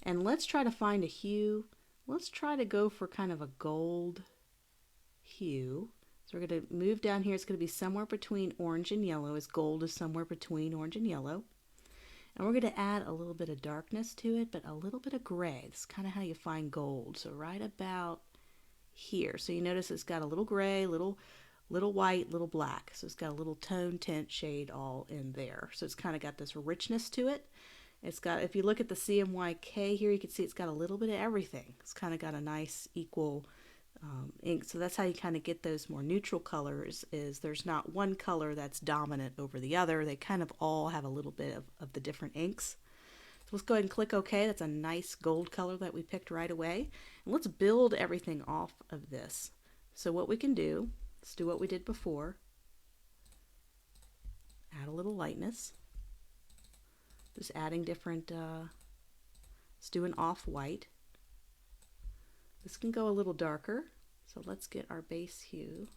And let's try to find a hue. Let's try to go for kind of a gold hue. So we're going to move down here. It's going to be somewhere between orange and yellow, as gold is somewhere between orange and yellow. And we're going to add a little bit of darkness to it, but a little bit of gray. That's kind of how you find gold. So right about here. So you notice it's got a little gray, little white, little black. So it's got a little tone, tint, shade all in there. So it's kind of got this richness to it. It's got, if you look at the CMYK here, you can see it's got a little bit of everything. It's kind of got a nice equal ink. So that's how you kind of get those more neutral colors, is there's not one color that's dominant over the other. They kind of all have a little bit of the different inks. So let's go ahead and click OK. That's a nice gold color that we picked right away. And let's build everything off of this. So what we can do, let's do what we did before. Add a little lightness. Just adding different, let's do an off-white. This can go a little darker. So let's get our base hue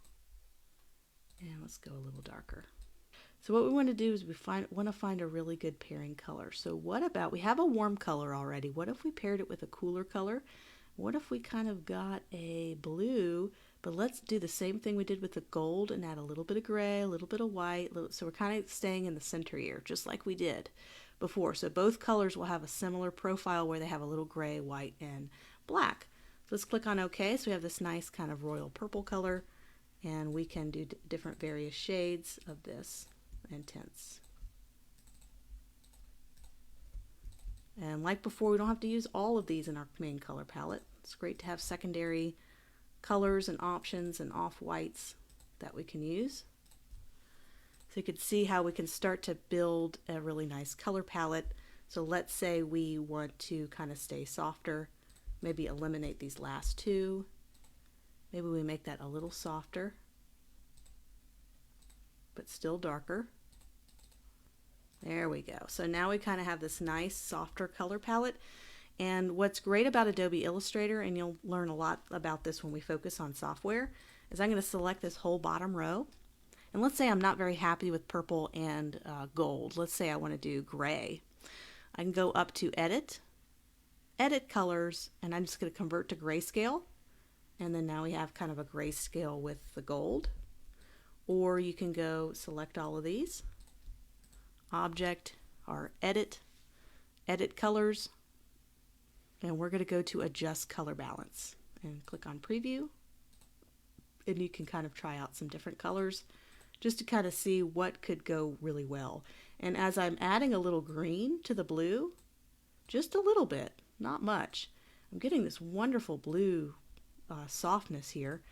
and let's go a little darker. So what we want to do is we want to find a really good pairing color. So what about, we have a warm color already. What if we paired it with a cooler color? What if we kind of got a blue, but let's do the same thing we did with the gold and add a little bit of gray, a little bit of white. So we're kind of staying in the center here, just like we did before. So both colors will have a similar profile where they have a little gray, white, and black. So let's click on OK. So we have this nice kind of royal purple color, and we can do different various shades of this and tints. And like before, we don't have to use all of these in our main color palette. It's great to have secondary colors and options and off-whites that we can use. So you can see how we can start to build a really nice color palette. So let's say we want to kind of stay softer. Maybe eliminate these last two. Maybe we make that a little softer, but still darker. There we go. So now we kind of have this nice softer color palette. And what's great about Adobe Illustrator, and you'll learn a lot about this when we focus on software, is I'm going to select this whole bottom row. And let's say I'm not very happy with purple and gold. Let's say I want to do gray. I can go up to Edit, Edit Colors, and I'm just going to convert to grayscale. And then now we have kind of a grayscale with the gold. Or you can go select all of these, Object, or Edit, Edit Colors, and we're going to go to Adjust Color Balance and click on Preview. And you can kind of try out some different colors just to kind of see what could go really well. And as I'm adding a little green to the blue, just a little bit, not much, I'm getting this wonderful blue softness here,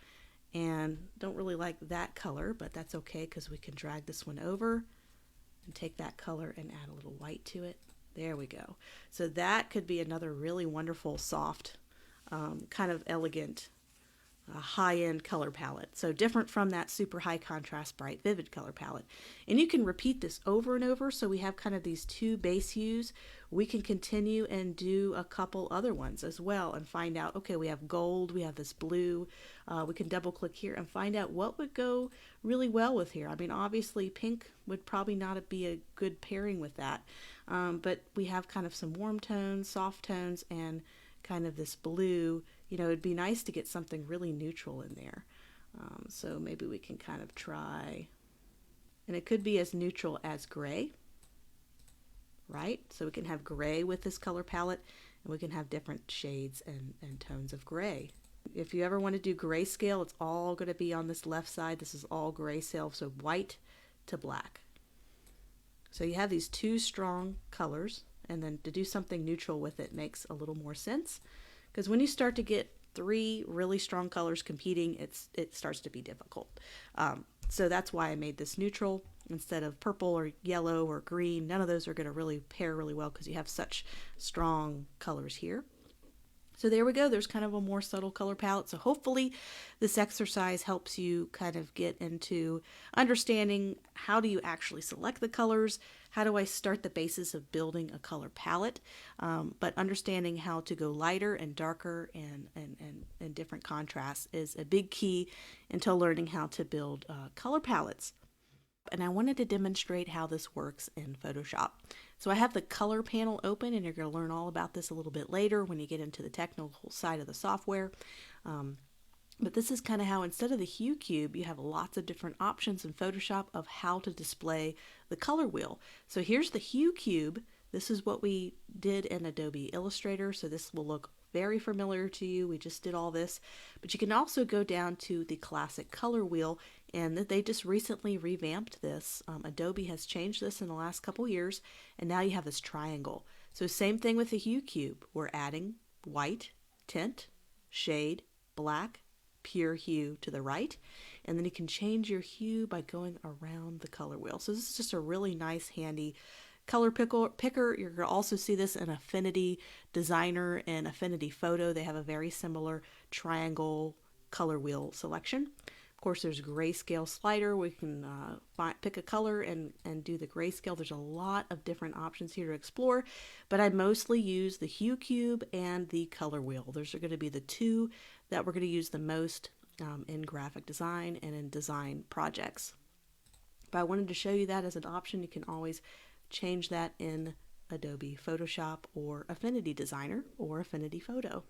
and don't really like that color, but that's okay because we can drag this one over and take that color and add a little white to it. There we go. So that could be another really wonderful, soft, kind of elegant, high-end color palette. So different from that super high contrast, bright, vivid color palette. And you can repeat this over and over. So we have kind of these two base hues. We can continue and do a couple other ones as well and find out, okay, we have gold, we have this blue. We can double click here and find out what would go really well with here. I mean, obviously pink would probably not be a good pairing with that. But we have kind of some warm tones, soft tones, and kind of this blue. You know, it'd be nice to get something really neutral in there. So maybe we can kind of try, and it could be as neutral as gray, right? So we can have gray with this color palette, and we can have different shades and tones of gray. If you ever want to do grayscale, it's all going to be on this left side. This is all grayscale, so white to black. So you have these two strong colors, and then to do something neutral with it makes a little more sense. Because when you start to get three really strong colors competing, it starts to be difficult. So that's why I made this neutral instead of purple or yellow or green. None of those are going to really pair really well because you have such strong colors here. So there we go. There's kind of a more subtle color palette. So hopefully this exercise helps you kind of get into understanding how do you actually select the colors, how do I start the basis of building a color palette, but understanding how to go lighter and darker and different contrasts is a big key into learning how to build color palettes. And I wanted to demonstrate how this works in Photoshop. So I have the color panel open, and you're going to learn all about this a little bit later when you get into the technical side of the software. But this is kind of how, instead of the hue cube, you have lots of different options in Photoshop of how to display the color wheel. So here's the hue cube. This is what we did in Adobe Illustrator, so this will look very familiar to you. We just did all this. But you can also go down to the classic color wheel, and they just recently revamped this. Adobe has changed this in the last couple years, and now you have this triangle. So same thing with the hue cube. We're adding white, tint, shade, black, pure hue to the right, and then you can change your hue by going around the color wheel. So this is just a really nice, handy color picker. You're going to also see this in Affinity Designer and Affinity Photo. They have a very similar triangle color wheel selection. Of course, there's grayscale slider. We can pick a color and do the grayscale. There's a lot of different options here to explore, but I mostly use the hue cube and the color wheel. Those are going to be the two that we're going to use the most in graphic design and in design projects. But I wanted to show you that as an option. You can always change that in Adobe Photoshop or Affinity Designer or Affinity Photo.